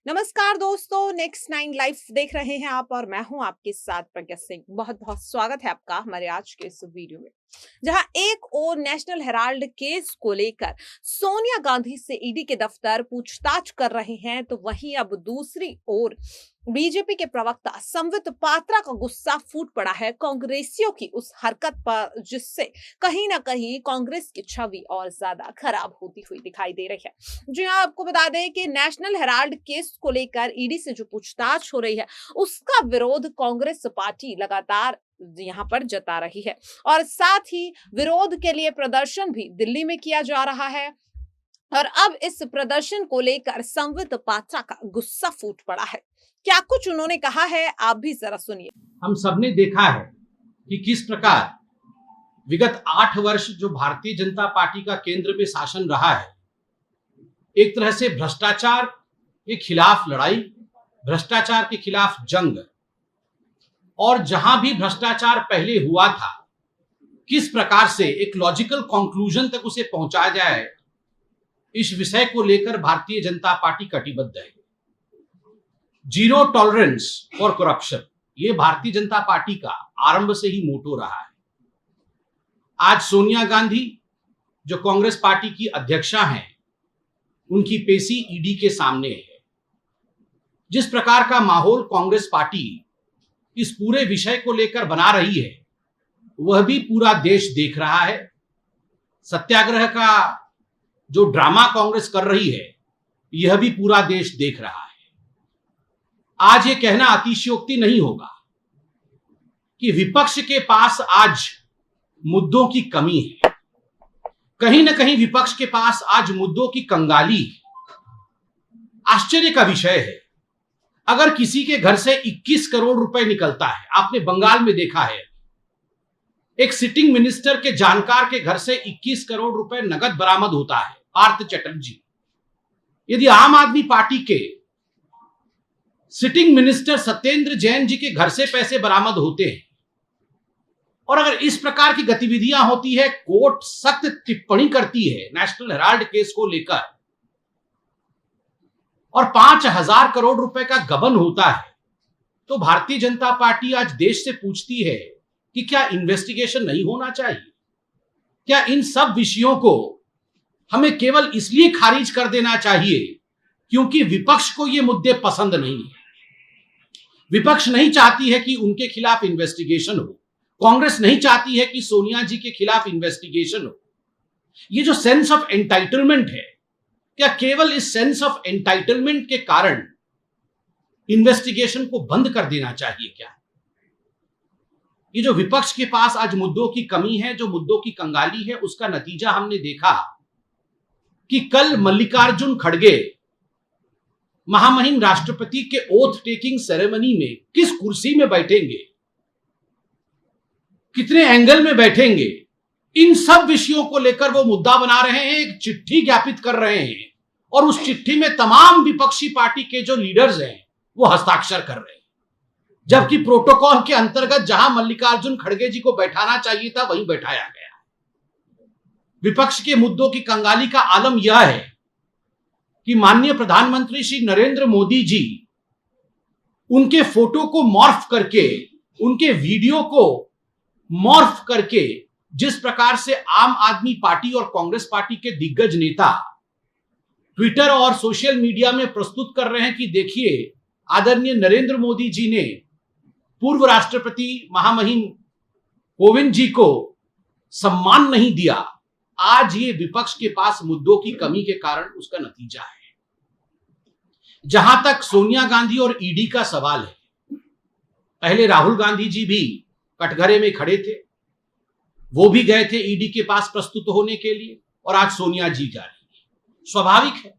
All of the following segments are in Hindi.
नमस्कार दोस्तों, नेक्स्ट नाइन लाइफ देख रहे हैं आप और मैं हूं आपके साथ प्रज्ञा सिंह। बहुत बहुत स्वागत है आपका हमारे आज के इस वीडियो में, जहां एक और नेशनल हेराल्ड केस को लेकर सोनिया गांधी से ईडी के दफ्तर पूछताछ कर रहे हैं, तो वहीं अब दूसरी ओर बीजेपी के प्रवक्ता संबित पात्रा का गुस्सा फूट पड़ा है कांग्रेसियों की उस हरकत पर, जिससे कहीं ना कहीं कांग्रेस की छवि और ज्यादा खराब होती हुई दिखाई दे रही है। जी हाँ, आपको बता दें कि नेशनल हेराल्ड केस को लेकर ईडी से जो पूछताछ हो रही है, उसका विरोध कांग्रेस पार्टी लगातार यहाँ पर जता रही है और साथ ही विरोध के लिए प्रदर्शन भी दिल्ली में किया जा रहा है। और अब इस प्रदर्शन को लेकर संबित पात्रा का गुस्सा फूट पड़ा है। क्या कुछ उन्होंने कहा है, आप भी जरा सुनिए। हम सबने देखा है कि किस प्रकार विगत 8 वर्ष जो भारतीय जनता पार्टी का केंद्र में शासन रहा है, एक तरह से भ्रष्टाचार के खिलाफ लड़ाई, भ्रष्टाचार के खिलाफ जंग, और जहां भी भ्रष्टाचार पहले हुआ था किस प्रकार से एक लॉजिकल कंक्लूजन तक उसे पहुंचाया जाए, इस विषय को लेकर भारतीय जनता पार्टी कटिबद्ध है। जीरो टॉलरेंस फॉर करप्शन, ये भारतीय जनता पार्टी का आरंभ से ही मोटो रहा है। आज सोनिया गांधी जो कांग्रेस पार्टी की अध्यक्षा हैं, उनकी पेशी ईडी के सामने है। जिस प्रकार का माहौल कांग्रेस पार्टी इस पूरे विषय को लेकर बना रही है, वह भी पूरा देश देख रहा है। सत्याग्रह का जो ड्रामा कांग्रेस कर रही है, यह भी पूरा देश देख रहा है। आज ये कहना अतिशयोक्ति नहीं होगा कि विपक्ष के पास आज मुद्दों की कमी है। कहीं ना कहीं विपक्ष के पास आज मुद्दों की कंगाली है। आश्चर्य का विषय है, अगर किसी के घर से 21 करोड़ रुपए निकलता है, आपने बंगाल में देखा है, एक सिटिंग मिनिस्टर के जानकार के घर से 21 करोड़ रुपए नगद बरामद होता है, पार्थ चटर्जी। यदि आम आदमी पार्टी के सिटिंग मिनिस्टर सत्येंद्र जैन जी के घर से पैसे बरामद होते हैं, और अगर इस प्रकार की गतिविधियां होती है, कोर्ट सख्त टिप्पणी करती है नेशनल हेराल्ड केस को लेकर, और 5,000 करोड़ रुपए का गबन होता है, तो भारतीय जनता पार्टी आज देश से पूछती है कि क्या इन्वेस्टिगेशन नहीं होना चाहिए? क्या इन सब विषयों को हमें केवल इसलिए खारिज कर देना चाहिए क्योंकि विपक्ष को ये मुद्दे पसंद नहीं है? विपक्ष नहीं चाहती है कि उनके खिलाफ इन्वेस्टिगेशन हो, कांग्रेस नहीं चाहती है कि सोनिया जी के खिलाफ इन्वेस्टिगेशन हो। ये जो सेंस ऑफ एंटाइटलमेंट है, क्या केवल इस सेंस ऑफ एंटाइटलमेंट के कारण इन्वेस्टिगेशन को बंद कर देना चाहिए क्या? ये जो विपक्ष के पास आज मुद्दों की कमी है, जो मुद्दों की कंगाली है, उसका नतीजा हमने देखा कि कल मल्लिकार्जुन खड़गे महामहिम राष्ट्रपति के ओथ टेकिंग सेरेमनी में किस कुर्सी में बैठेंगे, कितने एंगल में बैठेंगे, इन सब विषयों को लेकर वो मुद्दा बना रहे हैं, एक चिट्ठी ज्ञापित कर रहे हैं, और उस चिट्ठी में तमाम विपक्षी पार्टी के जो लीडर्स हैं वो हस्ताक्षर कर रहे हैं। जबकि प्रोटोकॉल के अंतर्गत जहां मल्लिकार्जुन खड़गे जी को बैठाना चाहिए था, वहीं बैठाया गया। विपक्ष के मुद्दों की कंगाली का आलम यह है कि माननीय प्रधानमंत्री श्री नरेंद्र मोदी जी उनके फोटो को मॉर्फ करके, उनके वीडियो को मॉर्फ करके, जिस प्रकार से आम आदमी पार्टी और कांग्रेस पार्टी के दिग्गज नेता ट्विटर और सोशल मीडिया में प्रस्तुत कर रहे हैं कि देखिए, आदरणीय नरेंद्र मोदी जी ने पूर्व राष्ट्रपति महामहिम कोविंद जी को सम्मान नहीं दिया। आज ये विपक्ष के पास मुद्दों की कमी के कारण उसका नतीजा है। जहां तक सोनिया गांधी और ईडी का सवाल है, पहले राहुल गांधी जी भी कटघरे में खड़े थे, वो भी गए थे ईडी के पास प्रस्तुत होने के लिए, और आज सोनिया जी जा रही है। स्वाभाविक है,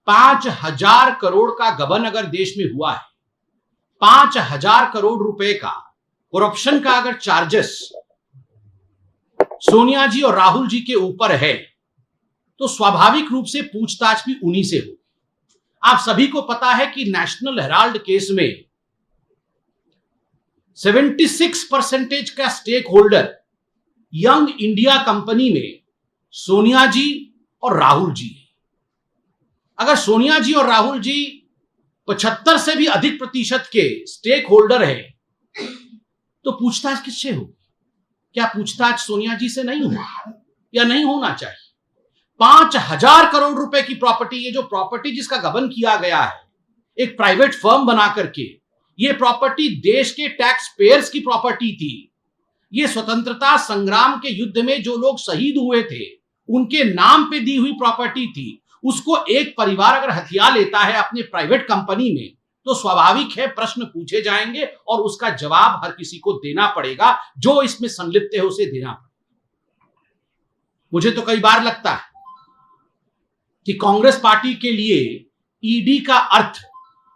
5,000 करोड़ का गबन अगर देश में हुआ है, 5,000 करोड़ रुपए का करप्शन का अगर चार्जेस सोनिया जी और राहुल जी के ऊपर है, तो स्वाभाविक रूप से पूछताछ भी उन्हीं से होगी। आप सभी को पता है कि नेशनल हेराल्ड केस में 76% का stakeholder Young India company में सोनिया जी और राहुल जी है। अगर सोनिया जी और राहुल जी 75 से भी अधिक प्रतिशत के स्टेक होल्डर है, तो पूछताछ किससे होगी? क्या पूछताछ सोनिया जी से नहीं होगी या नहीं होना चाहिए? 5,000 करोड़ रुपए की प्रॉपर्टी, ये जो प्रॉपर्टी जिसका गबन किया गया है एक प्राइवेट फर्म बना करके, ये प्रॉपर्टी देश के टैक्स पेयर्स की प्रॉपर्टी थी। ये स्वतंत्रता संग्राम के युद्ध में जो लोग शहीद हुए थे उनके नाम पे दी हुई प्रॉपर्टी थी। उसको एक परिवार अगर हथिया लेता है अपने प्राइवेट कंपनी में, तो स्वाभाविक है प्रश्न पूछे जाएंगे और उसका जवाब हर किसी को देना पड़ेगा, जो इसमें संलिप्त है उसे देना पड़ेगा। मुझे तो कई बार लगता है कि कांग्रेस पार्टी के लिए ईडी का अर्थ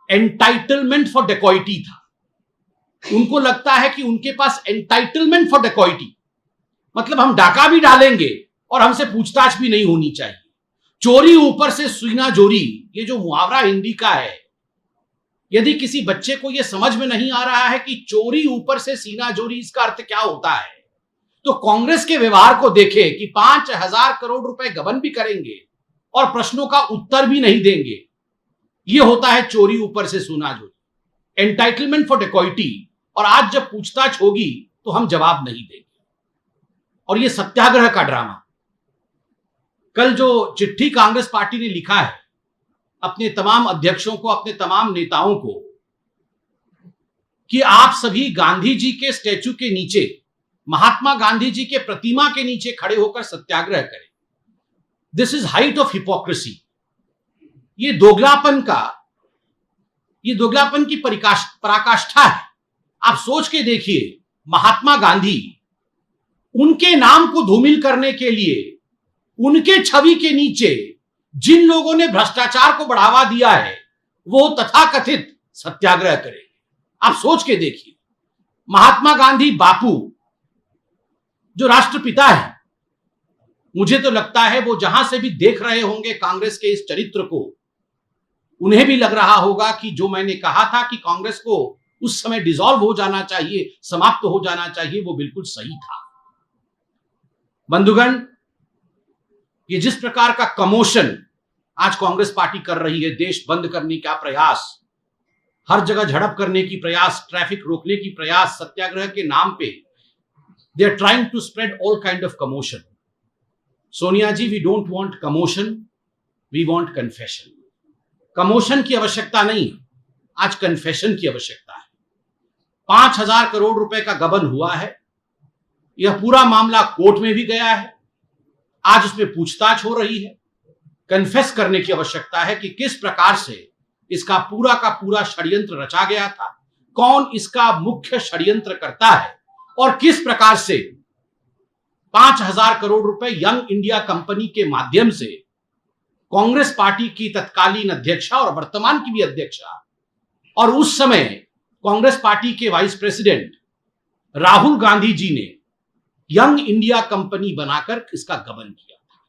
एंटाइटलमेंट फॉर डेकॉइटी था। उनको लगता है कि उनके पास एंटाइटलमेंट फॉर डेकॉइटी, मतलब हम डाका भी डालेंगे और हमसे पूछताछ भी नहीं होनी चाहिए। चोरी ऊपर से सीना जोरी, ये जो मुहावरा हिंदी का है, यदि किसी बच्चे को यह समझ में नहीं आ रहा है कि चोरी ऊपर से सीना जोरी इसका अर्थ क्या होता है, तो कांग्रेस के व्यवहार को देखे कि 5,000 करोड़ रुपए गबन भी करेंगे और प्रश्नों का उत्तर भी नहीं देंगे। यह होता है चोरी ऊपर से सीना जोरी, एंटाइटलमेंट फॉर डेकॉइटी। और आज जब पूछताछ होगी तो हम जवाब नहीं देंगे। और यह सत्याग्रह का ड्रामा, कल जो चिट्ठी कांग्रेस पार्टी ने लिखा है अपने तमाम अध्यक्षों को, अपने तमाम नेताओं को, कि आप सभी गांधी जी के स्टैचू के नीचे, महात्मा गांधी जी के प्रतिमा के नीचे खड़े होकर सत्याग्रह करें। This is height of hypocrisy. ये दोगलापन की पराकाष्ठा है। आप सोच के देखिए, महात्मा गांधी, उनके नाम को धूमिल करने के लिए उनके छवि के नीचे जिन लोगों ने भ्रष्टाचार को बढ़ावा दिया है वो तथाकथित सत्याग्रह करेंगे। आप सोच के देखिए, महात्मा गांधी बापू जो राष्ट्रपिता है, मुझे तो लगता है वो जहां से भी देख रहे होंगे कांग्रेस के इस चरित्र को, उन्हें भी लग रहा होगा कि जो मैंने कहा था कि कांग्रेस को उस समय डिसॉल्व हो जाना चाहिए, समाप्त हो जाना चाहिए, वो बिल्कुल सही था। बंधुगण, ये जिस प्रकार का कमोशन आज कांग्रेस पार्टी कर रही है, देश बंद करने का प्रयास, हर जगह झड़प करने की प्रयास, ट्रैफिक रोकने की प्रयास, सत्याग्रह के नाम पे they are trying to spread all kind of commotion. Sonia ji, we don't want commotion, we want confession. Commotion की आवश्यकता नहीं, आज कन्फेशन की आवश्यकता है। 5,000 करोड़ रुपए का गबन हुआ है, यह पूरा मामला कोर्ट में भी गया है, आज उसमें पूछताछ हो रही है। कन्फेस करने की आवश्यकता है कि किस प्रकार से इसका पूरा का पूरा षड्यंत्र रचा गया था, कौन इसका मुख्य षड्यंत्रकर्ता है और किस प्रकार से 5,000 करोड़ रुपए यंग इंडिया कंपनी के माध्यम से कांग्रेस पार्टी की तत्कालीन अध्यक्षा और वर्तमान की भी अध्यक्षा और उस समय कांग्रेस पार्टी के वाइस प्रेसिडेंट राहुल गांधी जी ने यंग इंडिया कंपनी बनाकर इसका गबन किया था।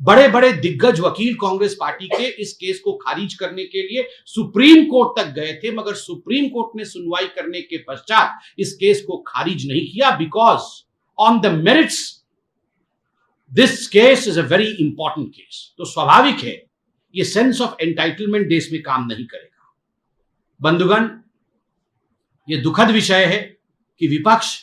बड़े बड़े दिग्गज वकील कांग्रेस पार्टी के इस केस को खारिज करने के लिए सुप्रीम कोर्ट तक गए थे, मगर सुप्रीम कोर्ट ने सुनवाई करने के पश्चात इस केस को खारिज नहीं किया, because on the merits this case is a very important case. तो स्वाभाविक है ये सेंस ऑफ एंटाइटलमेंट देश में काम नहीं करेगा। बंधुगण, ये दुखद विषय है कि विपक्ष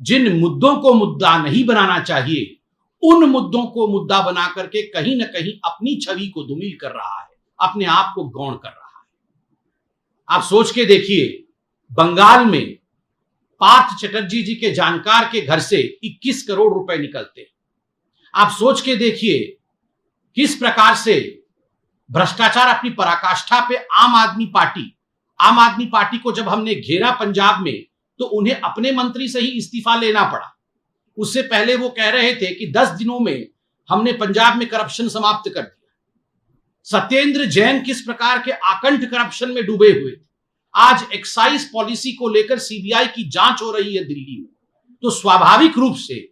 जिन मुद्दों को मुद्दा नहीं बनाना चाहिए, उन मुद्दों को मुद्दा बना करके कहीं ना कहीं अपनी छवि को धूमिल कर रहा है, अपने आप को गौण कर रहा है। आप सोच के देखिए, बंगाल में पार्थ चटर्जी जी के जानकार के घर से 21 करोड़ रुपए निकलते। आप सोच के देखिए किस प्रकार से भ्रष्टाचार अपनी पराकाष्ठा पे आम आदमी पार्टी को जब हमने घेरा पंजाब में, तो उन्हें अपने मंत्री से ही इस्तीफा लेना पड़ा। उससे पहले वो कह रहे थे कि 10 दिनों में हमने पंजाब में करप्शन समाप्त कर दिया। सत्येंद्र जैन किस प्रकार के आकंठ करप्शन में डूबे हुए थे। आज एक्साइज पॉलिसी को लेकर सीबीआई की जांच हो रही है दिल्ली में। तो स्वाभाविक रूप से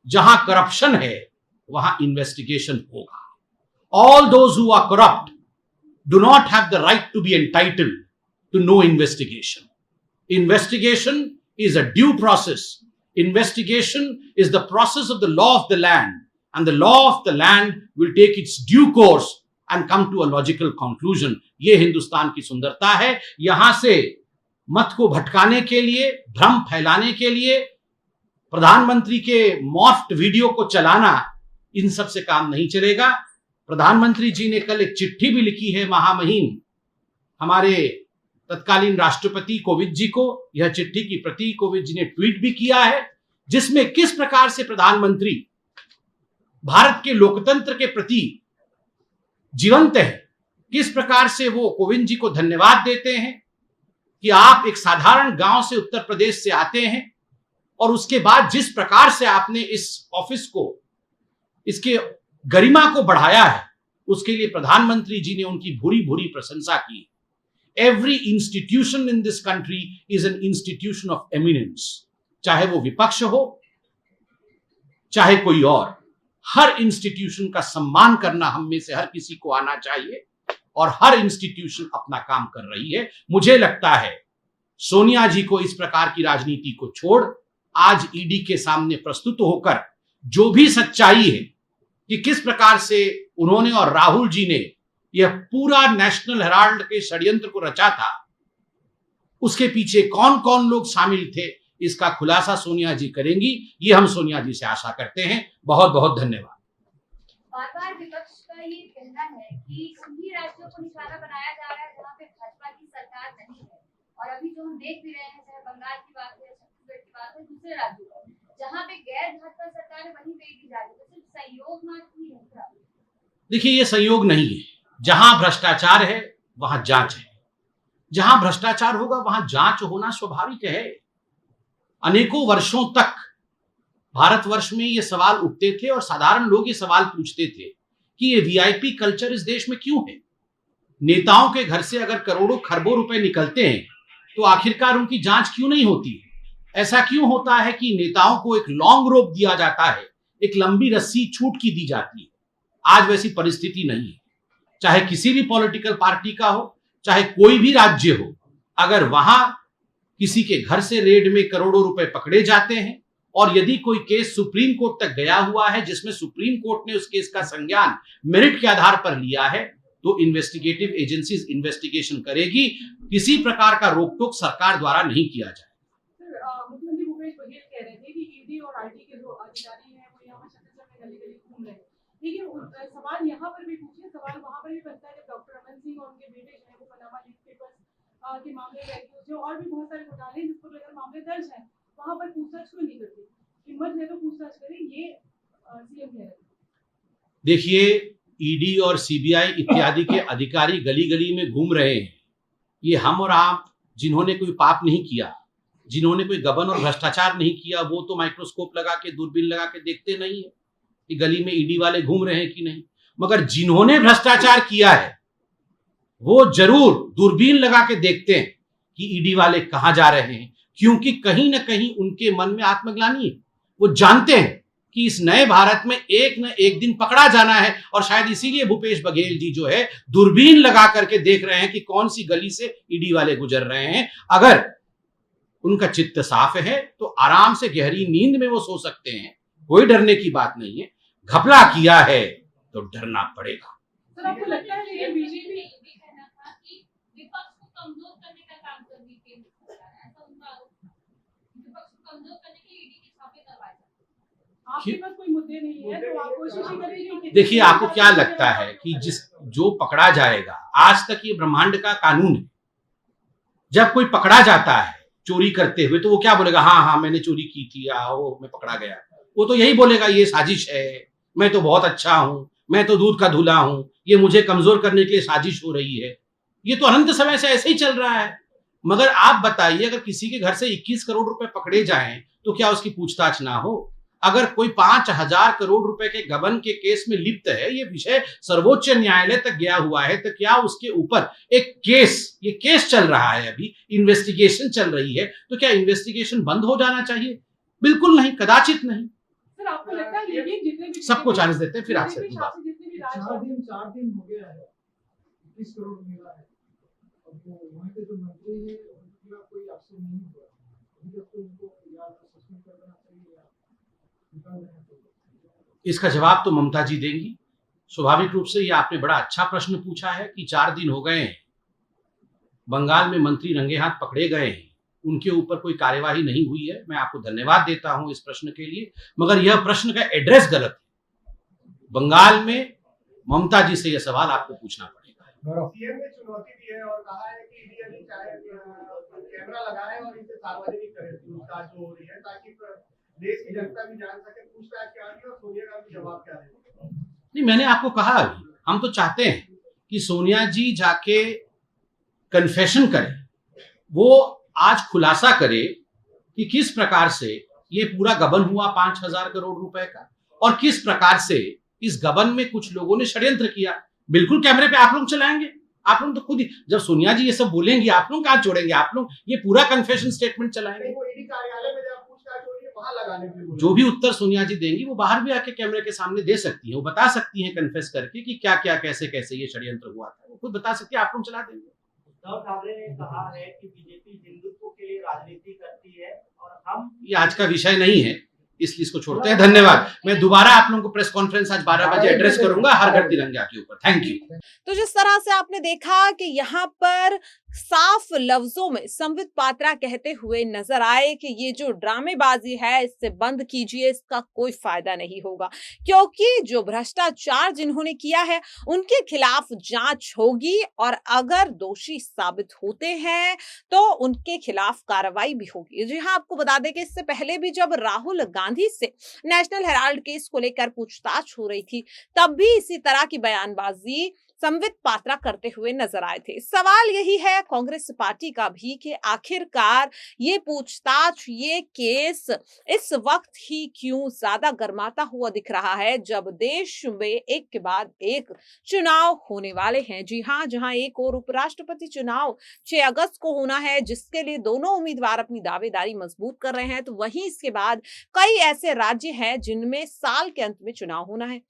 जहां करप्शन है वहां इन्वेस्टिगेशन होगा। All those who are corrupt do not have the right to be entitled to no investigation. Investigation is a due process. Investigation is the process of the law of the land, and the law of the land will take its due course and come to a logical conclusion. ये हिंदुस्तान की सुंदरता है। यहां से मत को भटकाने के लिए, भ्रम फैलाने के लिए, प्रधानमंत्री के मॉर्फ्ड वीडियो को चलाना, इन सब से काम नहीं चलेगा। प्रधानमंत्री जी ने कल एक चिट्ठी भी लिखी है महामहिम हमारे तत्कालीन राष्ट्रपति कोविंद जी को। यह चिट्ठी की प्रति कोविंद जी ने ट्वीट भी किया है, जिसमें किस प्रकार से प्रधानमंत्री भारत के लोकतंत्र के प्रति जीवंत है, किस प्रकार से वो कोविंद जी को धन्यवाद देते हैं कि आप एक साधारण गांव से उत्तर प्रदेश से आते हैं और उसके बाद जिस प्रकार से आपने इस ऑफिस को, इसके गरिमा को बढ़ाया है, उसके लिए प्रधानमंत्री जी ने उनकी भूरी भूरी प्रशंसा की। Every institution in this country is an institution of eminence, चाहे वो विपक्ष हो चाहे कोई और, हर इंस्टीट्यूशन का सम्मान करना हम में से हर किसी को आना चाहिए और हर इंस्टीट्यूशन अपना काम कर रही है। मुझे लगता है सोनिया जी को इस प्रकार की राजनीति को छोड़ आज ईडी के सामने प्रस्तुत होकर जो भी सच्चाई है कि किस प्रकार से उन्होंने और राहुल जी ने यह पूरा नेशनल हेराल्ड के षड्यंत्र को रचा था, उसके पीछे कौन कौन लोग शामिल थे, इसका खुलासा सोनिया जी करेंगी। ये हम सोनिया जी से आशा करते हैं। बहुत बहुत धन्यवाद। बार बार विपक्ष का ये कहना है कि उन्हीं राज्यों को निशाना बनाया जा रहा है जहाँ पे भाजपा की सरकार नहीं है, और अभी जो हम देख भी रहे हैं, चाहे बंगाल की बात है, छत्तीसगढ़ की बात है, दूसरे राज्यों में जहाँ पे गैर भाजपा सरकार है वहीं पे ईडी जा रही है। तो सिर्फ संयोग मात्र ही है। देखिए, ये संयोग नहीं है। जहां भ्रष्टाचार है वहां जांच है, जहां भ्रष्टाचार होगा वहां जांच होना स्वाभाविक है। अनेकों वर्षों तक भारतवर्ष में ये सवाल उठते थे और साधारण लोग ये सवाल पूछते थे कि ये वीआईपी कल्चर इस देश में क्यों है। नेताओं के घर से अगर करोड़ों खरबों रुपए निकलते हैं तो आखिरकार उनकी जांच क्यों नहीं होती? ऐसा क्यों होता है कि नेताओं को एक लॉन्ग रोप दिया जाता है, एक लंबी रस्सी छूट की दी जाती है? आज वैसी परिस्थिति नहीं है। चाहे किसी भी पॉलिटिकल पार्टी का हो, चाहे कोई भी राज्य हो, अगर वहां किसी के घर से रेड में करोड़ों रुपए पकड़े जाते हैं और यदि कोई केस सुप्रीम कोर्ट तक गया हुआ है जिसमें सुप्रीम कोर्ट ने उस केस का संज्ञान मेरिट के आधार पर लिया है, तो इन्वेस्टिगेटिव एजेंसीज इन्वेस्टिगेशन करेगी। किसी प्रकार का रोक टोक सरकार द्वारा नहीं किया जाए। मुख्यमंत्री भूपेश बघेल कह रहे थे कि ईडी और आईटी के जो अधिकारी हैं वो यहाँ छत्तीसगढ़ में गली गली घूम रहे हैं, लेकिन सवाल यहाँ पर भी पूछिए, सवाल वहाँ पर भी बनता है जब डॉक्टर रमन सिंह और उनके बेटे जो है वो पनामा लीक पेपर्स के मामले में एक्यूज है और भी बहुत सारे घोटाले जिस पर लेकर मामले दर्ज हैं, वहाँ पर पूछताछ क्यों नहीं करती? हिम्मत है तो पूछताछ करें, ये सीएम कह रहे हैं। देखिए, ईडी और सीबीआई इत्यादि के अधिकारी गली गली में घूम रहे हैं। ये हम और आप जिन्होंने कोई पाप नहीं किया, जिन्होंने कोई गबन और भ्रष्टाचार नहीं किया, वो तो माइक्रोस्कोप लगा के, दूरबीन लगा के देखते नहीं है कि गली में ईडी वाले घूम रहे हैं कि नहीं। मगर जिन्होंने भ्रष्टाचार किया है वो जरूर दूरबीन लगा के देखते हैं कि ईडी वाले कहां जा रहे हैं, क्योंकि कहीं ना कहीं उनके मन में आत्मग्लानि है। वो जानते हैं कि इस नए भारत में एक न एक दिन पकड़ा जाना है और शायद इसीलिए भूपेश बघेल जी जो है दूरबीन लगा करके देख रहे हैं कि कौन सी गली से ईडी वाले गुजर रहे हैं। अगर उनका चित्त साफ है तो आराम से गहरी नींद में वो सो सकते हैं, कोई डरने की बात नहीं है। घपला किया है तो डरना पड़ेगा। सर, आपको लगता है कि बीजेपी कहना था कि विपक्ष को कमजोर करने का काम कर रही है केंद्र सरकार, ऐसा उनका आरोप था। विपक्ष को कमजोर करने के लिए ईडी के छापे करवाए जाते हैं। आपके पास कोई मुद्दे नहीं है तो आप कोशिश ही करेंगे। देखिए, आपको क्या लगता है कि जो पकड़ा जाएगा, आज तक ये ब्रह्मांड का कानून है, जब कोई पकड़ा जाता है चोरी करते हुए तो वो क्या बोलेगा? हाँ हाँ मैंने चोरी की थी, वो मैं पकड़ा गया। वो तो यही बोलेगा ये साजिश है, मैं तो बहुत अच्छा हूं, मैं तो दूध का धुला हूं, ये मुझे कमजोर करने के लिए साजिश हो रही है। ये तो अनंत समय से ऐसे ही चल रहा है। मगर आप बताइए, अगर किसी के घर से 21 करोड़ रुपए पकड़े जाएं तो क्या उसकी पूछताछ ना हो? अगर कोई 5,000 करोड़ रुपए के गबन के केस में लिप्त है, ये विषय सर्वोच्च न्यायालय तक गया हुआ है, तो क्या उसके ऊपर एक ये केस चल रहा है, अभी इन्वेस्टिगेशन चल रही है, तो क्या इन्वेस्टिगेशन बंद हो जाना चाहिए? बिल्कुल नहीं, कदाचित नहीं। सर, आपको लगता है ये जितने भी सबको चांस देते हैं। फिर आपसे जितने भी 4 दिन हो गया है, 21 करोड़ मिला है। अब वो वहाँ के जो मंत्री है उनका कोई एक्शन नहीं हुआ अभी तक, तो उनको या सस्पेंड कर देना चाहिए या निकाल देना चाहिए। इसका जवाब तो ममता जी देंगी। स्वाभाविक रूप से ये आपने बड़ा अच्छा प्रश्न पूछा है कि 4 दिन हो गए हैं बंगाल में मंत्री रंगे हाथ पकड़े गए हैं, उनके ऊपर कोई कार्यवाही नहीं हुई है। मैं आपको धन्यवाद देता हूं इस प्रश्न के लिए, मगर यह प्रश्न का एड्रेस गलत है। बंगाल में ममता जी से यह सवाल आपको पूछना पड़ेगा। सीएम ने चुनौती दी है और कहा है कि ईडी अभी चाहे कैमरा लगाए और इसे सार्वजनिक करे पूछताछ जो हो रही है, ताकि देश की जनता भी जान सके पूछताछ क्या होगी और सोनिया गांधी जवाब क्या देंगे। नहीं, मैंने आपको कहा अभी, हम तो चाहते हैं कि सोनिया जी जाके कन्फेशन करें, वो आज खुलासा करे कि किस प्रकार से ये पूरा गबन हुआ 5,000 करोड़ रुपए का, और किस प्रकार से इस गबन में कुछ लोगों ने षड्यंत्र किया। बिल्कुल कैमरे पे आप लोग चलाएंगे, आप लोग तो खुद ही, जब सोनिया जी ये सब बोलेंगी आप लोग कहां छोड़ेंगे, आप लोग ये पूरा कन्फेशन स्टेटमेंट चलाएंगे। वो ईडी कार्यालय में जब पूछताछ हो रही है वहां लगाने के लिए जो भी उत्तर सोनिया जी देंगी वो बाहर भी आके कैमरे के सामने दे सकती है, वो बता सकती है कन्फेस करके कि क्या क्या कैसे कैसे ये षड्यंत्र हुआ था, वो खुद बता सकती है, आप लोग चला देंगे। उद्धव ठाकरे ने कहा है कि बीजेपी हिंदुत्व के लिए राजनीति करती है और हम, ये आज का विषय नहीं है, इसलिए इसको छोड़ते हैं। धन्यवाद। मैं दोबारा आप लोगों को प्रेस कॉन्फ्रेंस आज 12 बजे एड्रेस करूंगा हर घर तिरंगा के ऊपर। Thank you. तो जिस तरह से आपने देखा कि यहाँ पर साफ लफ्जों में संबित पात्रा कहते हुए नजर आए कि ये जो ड्रामेबाजी है इससे बंद कीजिए, इसका कोई फायदा नहीं होगा, क्योंकि जो भ्रष्टाचार जिन्होंने किया है उनके खिलाफ जांच होगी और अगर दोषी साबित होते हैं तो उनके खिलाफ कार्रवाई भी होगी। जी हाँ, आपको बता दें कि इससे पहले भी जब राहुल गांधी से नेशनल हेराल्ड केस को लेकर पूछताछ हो रही थी तब भी इसी तरह की बयानबाजी संबित पात्रा करते हुए नजर आए थे। सवाल यही है कांग्रेस पार्टी का भी कि आखिरकार ये पूछताछ, ये केस इस वक्त ही क्यों ज्यादा गर्माता हुआ दिख रहा है जब देश में एक के बाद एक चुनाव होने वाले हैं। जी हाँ, जहां एक और उपराष्ट्रपति चुनाव 6 अगस्त को होना है जिसके लिए दोनों उम्मीदवार अपनी दावेदारी मजबूत कर रहे हैं, तो वहीं इसके बाद कई ऐसे राज्य हैं जिनमें साल के अंत में चुनाव होना है।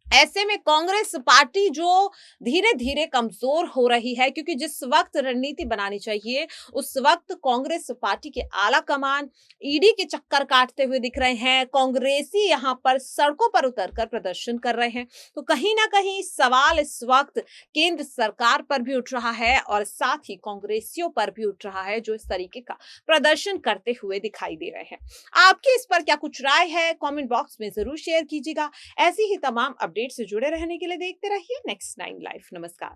ऐसे में कांग्रेस पार्टी जो धीरे धीरे कमजोर हो रही है, क्योंकि जिस वक्त रणनीति बनानी चाहिए उस वक्त कांग्रेस पार्टी के आला कमान ईडी के चक्कर काटते हुए दिख रहे हैं, कांग्रेसी यहां पर सड़कों पर उतरकर प्रदर्शन कर रहे हैं। तो कहीं ना कहीं सवाल इस वक्त केंद्र सरकार पर भी उठ रहा है और साथ ही कांग्रेसियों पर भी उठ रहा है जो इस तरीके का प्रदर्शन करते हुए दिखाई दे रहे हैं। आपकी इस पर क्या कुछ राय है, कमेंट बॉक्स में जरूर शेयर कीजिएगा। ऐसी ही तमाम अपडेट से जुड़े रहने के लिए देखते रहिए नेक्स्ट 9 लाइव। नमस्कार।